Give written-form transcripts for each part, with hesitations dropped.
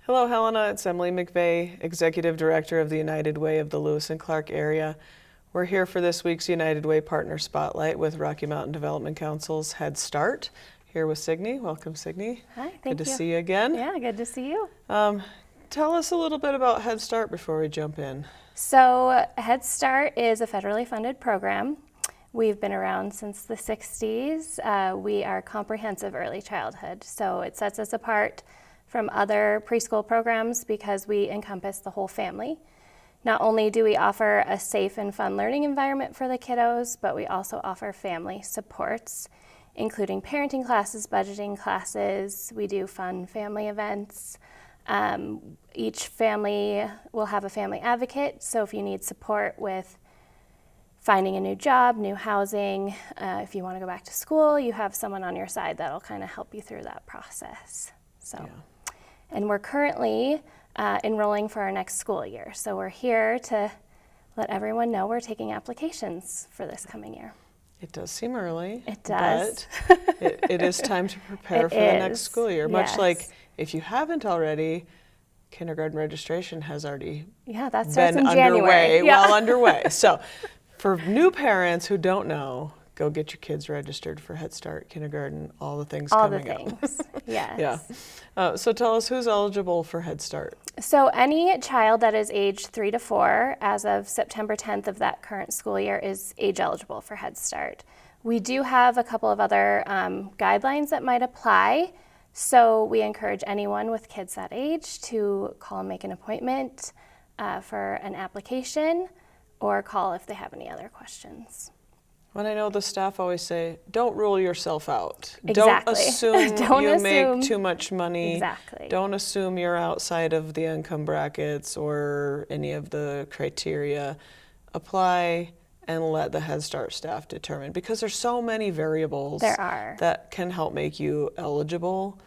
Hello, Helena. It's Emily McVeigh, Executive Director of the United Way of the Lewis and Clark area. We're here for this week's United Way Partner Spotlight with Rocky Mountain Development Council's Head Start. Here with Signe. Welcome, Signe. Hi, thank you. Good to see you again. Yeah, good to see you. Tell us a little bit about Head Start before we jump in. So Head Start is a federally funded program. We've been around since the 60s. We are comprehensive early childhood, so it sets us apart from other preschool programs because we encompass the whole family. Not only do we offer a safe and fun learning environment for the kiddos, but we also offer family supports, including parenting classes, budgeting classes. We do fun family events. Each family will have a family advocate, so if you need support with finding a new job, new housing, if you want to go back to school, you have someone on your side that'll kind of help you through that process. And we're currently enrolling for our next school year. So we're here to let everyone know we're taking applications for this coming year. It does seem early. It does. But it is time to prepare for the next school year. Much Yes. like if you haven't already, kindergarten registration has already Yeah, that starts been in January. underway, well underway. So for new parents who don't know, go get your kids registered for Head Start, kindergarten, all the things All the coming up. things, yes. Yeah. So tell us who's eligible for Head Start. So any child that is age 3 to 4, as of September 10th of that current school year, is age eligible for Head Start. We do have a couple of other guidelines that might apply. So we encourage anyone with kids that age to call and make an appointment for an application, or call if they have any other questions. When I know the staff always say, don't rule yourself out. Exactly. Don't assume Don't you assume. make too much money. Exactly. Don't assume you're outside of the income brackets or any of the criteria. Apply and let the Head Start staff determine, because there's so many variables There are. that can help make you eligible.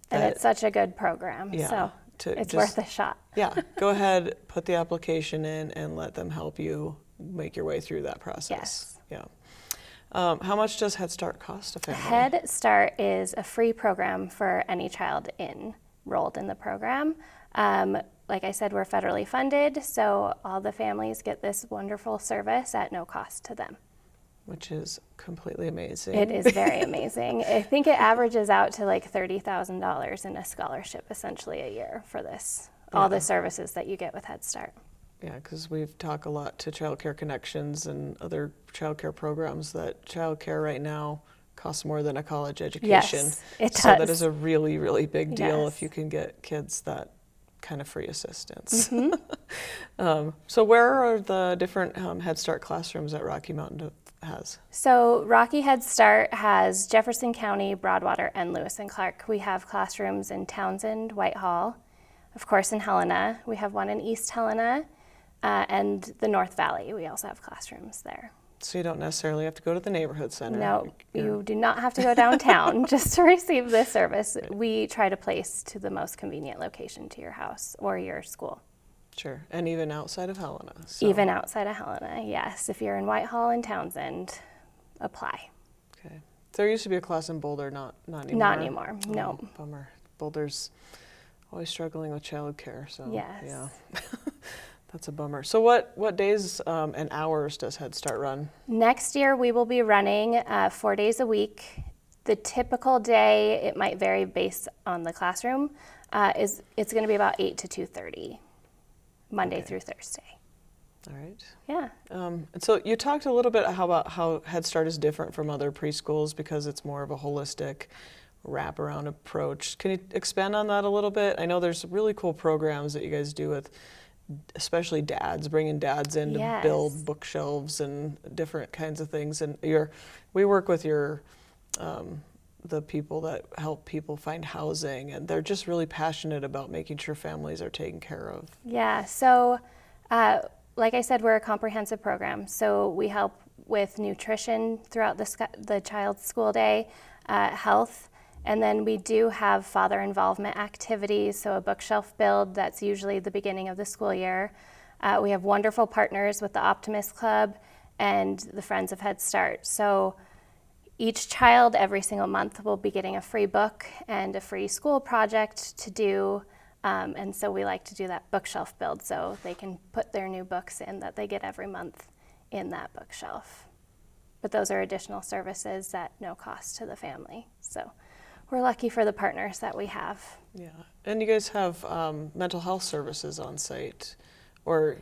And it's such a good program, Yeah, so to it's just- worth a shot. Yeah, go ahead, put the application in and let them help you make your way through that process. Yes. Yeah. How much does Head Start cost a family? Head Start is a free program for any child enrolled in the program. Like I said, we're federally funded, so all the families get this wonderful service at no cost to them. Which is completely amazing. It is very amazing. I think it averages out to like $30,000 in a scholarship essentially a year for this, all the services that you get with Head Start. Yeah, because we've talked a lot to Child Care Connections and other child care programs that child care right now costs more than a college education. Yes, it So that does. is a really, really big deal Yes. if you can get kids that kind of free assistance. Mm-hmm. So where are the different Head Start classrooms that Rocky Mountain has? So Rocky Head Start has Jefferson County, Broadwater, and Lewis and Clark. We have classrooms in Townsend, Whitehall, of course in Helena. We have one in East Helena, and the North Valley. We also have classrooms there. So you don't necessarily have to go to the neighborhood center. No, you do not have to go downtown just to receive this service. We try to place to the most convenient location to your house or your school. Sure, and even outside of Helena. So. Even outside of Helena, yes. If you're in Whitehall and Townsend, apply. Okay. There used to be a class in Boulder, not anymore. Not anymore, no. Oh, bummer. Boulder's always struggling with childcare, so Yes. yeah. That's a bummer. So what days and hours does Head Start run? Next year, we will be running 4 days a week. The typical day, it might vary based on the classroom, it's going to be about 8 to 2:30, Monday through Thursday. All right. Yeah. And so you talked a little bit about how Head Start is different from other preschools because it's more of a holistic wraparound approach. Can you expand on that a little bit? I know there's really cool programs that you guys do with especially dads, bringing dads in to Yes. build bookshelves and different kinds of things. And we work with the people that help people find housing, and they're just really passionate about making sure families are taken care of. Yeah, so like I said, we're a comprehensive program. So we help with nutrition throughout the child's school day, health, and then we do have father involvement activities, so a bookshelf build, that's usually the beginning of the school year. We have wonderful partners with the Optimist Club and the Friends of Head Start. So each child every single month will be getting a free book and a free school project to do And so we like to do that bookshelf build so they can put their new books in that they get every month in that bookshelf. But those are additional services at no cost to the family. So we're lucky for the partners that we have. Yeah. And you guys have mental health services on site, or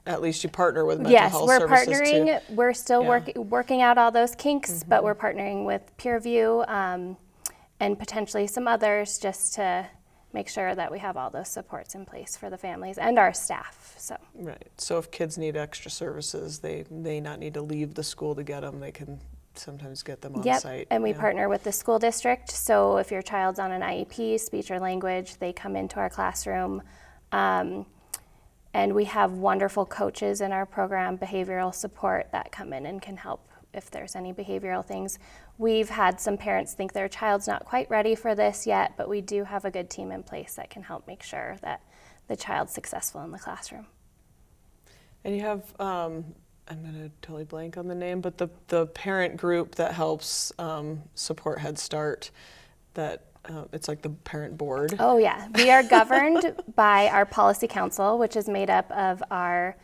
at least you partner with mental Yes, health we're services partnering. too. We're still Yeah. working out all those kinks, but we're partnering with Peerview and potentially some others just to make sure that we have all those supports in place for the families and our staff. So Right. So if kids need extra services, they may not need to leave the school to get them. They can sometimes get them on yep, site. and we Yeah. partner with the school district. So if your child's on an IEP, speech or language, they come into our classroom. And we have wonderful coaches in our program, behavioral support, that come in and can help if there's any behavioral things. We've had some parents think their child's not quite ready for this yet, but we do have a good team in place that can help make sure that the child's successful in the classroom. And you have, I'm going to totally blank on the name, but the parent group that helps support Head Start, that it's like the parent board. Oh yeah, we are governed by our policy council, which is made up of our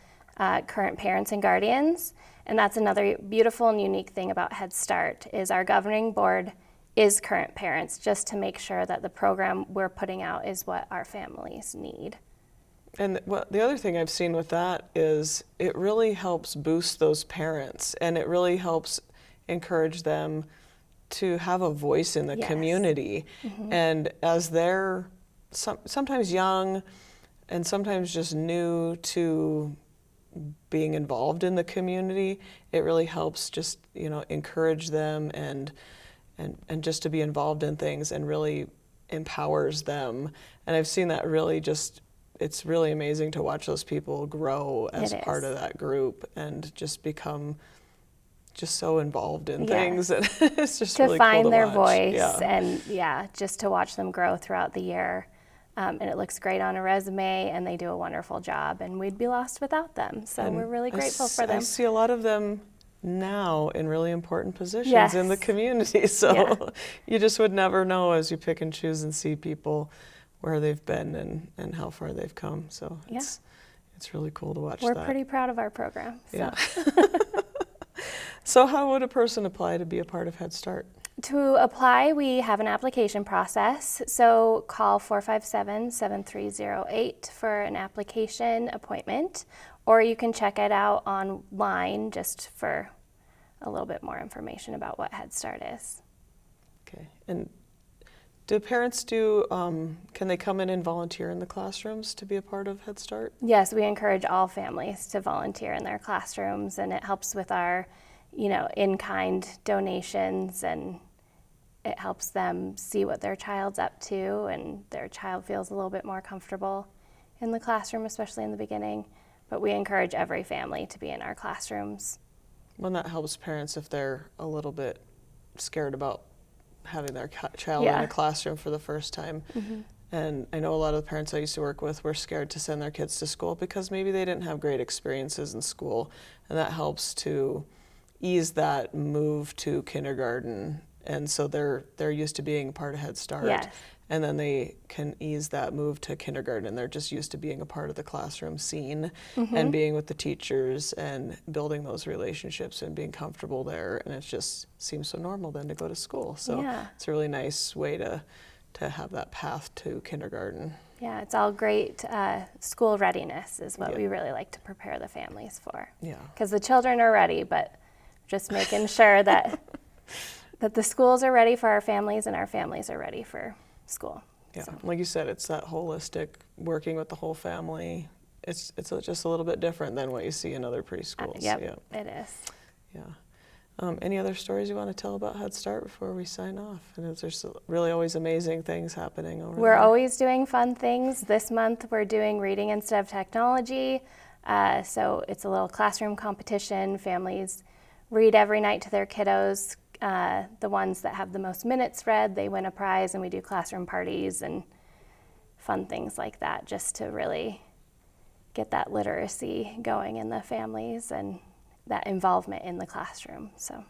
current parents and guardians. And that's another beautiful and unique thing about Head Start is our governing board is current parents, just to make sure that the program we're putting out is what our families need. And the other thing I've seen with that is it really helps boost those parents, and it really helps encourage them to have a voice in the Yes. community. And as they're sometimes young and sometimes just new to being involved in the community, it really helps just, encourage them and just to be involved in things, and really empowers them. And I've seen that really just, it's really amazing to watch those people grow as It part is. of that group and just become just so involved in Yes. things. And it's just To really find cool to their watch. voice Yeah. and just to watch them grow throughout the year. And it looks great on a resume, and they do a wonderful job, and we'd be lost without them. So And we're really grateful for I them. see a lot of them now in really important positions Yes. in the community. So Yeah. you just would never know as you pick and choose and see people where they've been and how far they've come. So Yeah. it's really cool to watch We're that. pretty proud of our program. So. Yeah. So how would a person apply to be a part of Head Start? To apply, we have an application process. So call 457-7308 for an application appointment, or you can check it out online just for a little bit more information about what Head Start is. Okay. And do parents can they come in and volunteer in the classrooms to be a part of Head Start? Yes, we encourage all families to volunteer in their classrooms, and it helps with our, in-kind donations, and it helps them see what their child's up to, and their child feels a little bit more comfortable in the classroom, especially in the beginning. But we encourage every family to be in our classrooms. Well, that helps parents if they're a little bit scared about having their child Yeah. in a classroom for the first time. And I know a lot of the parents I used to work with were scared to send their kids to school because maybe they didn't have great experiences in school. And that helps to ease that move to kindergarten. And so they're used to being part of Head Start. Yes. And then they can ease that move to kindergarten, and they're just used to being a part of the classroom scene and being with the teachers and building those relationships and being comfortable there. And it just seems so normal then to go to school. So Yeah. it's a really nice way to have that path to kindergarten. Yeah, it's all great school readiness is what Yeah. we really like to prepare the families for. Yeah. Because the children are ready, but just making sure that the schools are ready for our families and our families are ready for school. Yeah, So, like you said, it's that holistic working with the whole family. It's just a little bit different than what you see in other preschools. yep, Yeah. it is. Yeah. Any other stories you want to tell about Head Start before we sign off? And there's really always amazing things happening over We're there. always doing fun things. This month we're doing reading instead of technology. So it's a little classroom competition. Families read every night to their kiddos. The ones that have the most minutes read, they win a prize, and we do classroom parties and fun things like that just to really get that literacy going in the families and that involvement in the classroom. So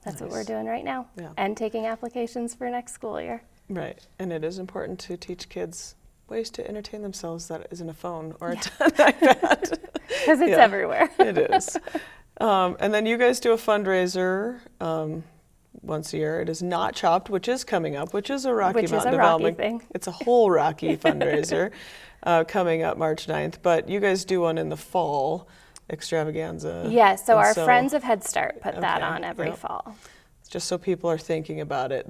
that's what we're Nice. doing right now, Yeah. and taking applications for next school year. Right, and it is important to teach kids ways to entertain themselves that isn't a phone or an iPad. Because it's Yeah. everywhere. It is. And then you guys do a fundraiser once a year. It is Not Chopped, which is coming up, which is a Rocky Which is Mountain a Rocky Development. thing. It's a whole Rocky fundraiser coming up March 9th. But you guys do one in the fall extravaganza. Yes, so And our Friends of Head Start put that Okay, on every yep. fall. Just so people are thinking about it,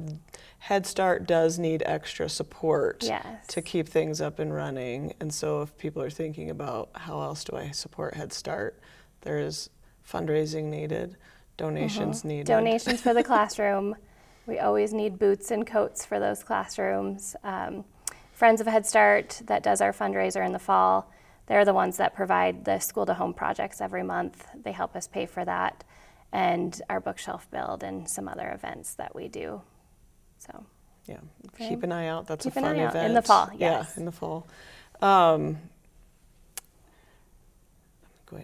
Head Start does need extra support Yes. to keep things up and running. And so if people are thinking about how else do I support Head Start, there is fundraising needed, donations needed. Donations for the classroom. We always need boots and coats for those classrooms. Friends of Head Start that does our fundraiser in the fall. They're the ones that provide the school to home projects every month. They help us pay for that, and our bookshelf build and some other events that we do. So Yeah, Okay. keep an eye out. That's Keep a an fun eye out. event. In the fall, Yeah, yes. in the fall.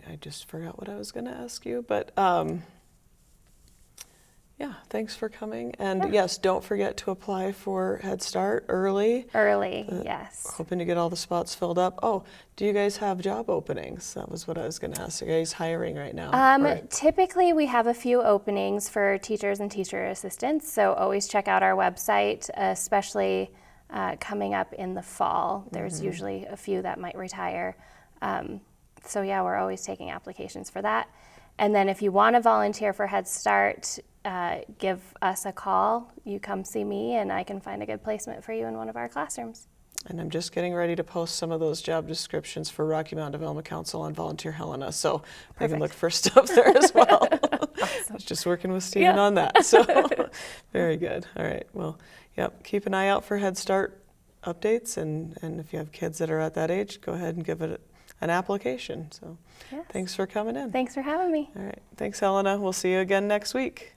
I just forgot what I was going to ask you, but yeah, thanks for coming. And Yeah. yes, don't forget to apply for Head Start early. early, yes. Hoping to get all the spots filled up. Oh, do you guys have job openings? That was what I was going to ask. Are you guys hiring right now? Or- Typically, we have a few openings for teachers and teacher assistants, so always check out our website, especially coming up in the fall. There's usually a few that might retire. So yeah, we're always taking applications for that. And then if you want to volunteer for Head Start, give us a call. You come see me, and I can find a good placement for you in one of our classrooms. And I'm just getting ready to post some of those job descriptions for Rocky Mountain Development Council on Volunteer Helena, so I can Perfect. look for stuff there as well. I was just working with Steven Yeah. on that, so very good. All right, well, yep, keep an eye out for Head Start updates, and if you have kids that are at that age, go ahead and give it an application. So Yes. thanks for coming in. Thanks for having me. All right, thanks, Helena. We'll see you again next week.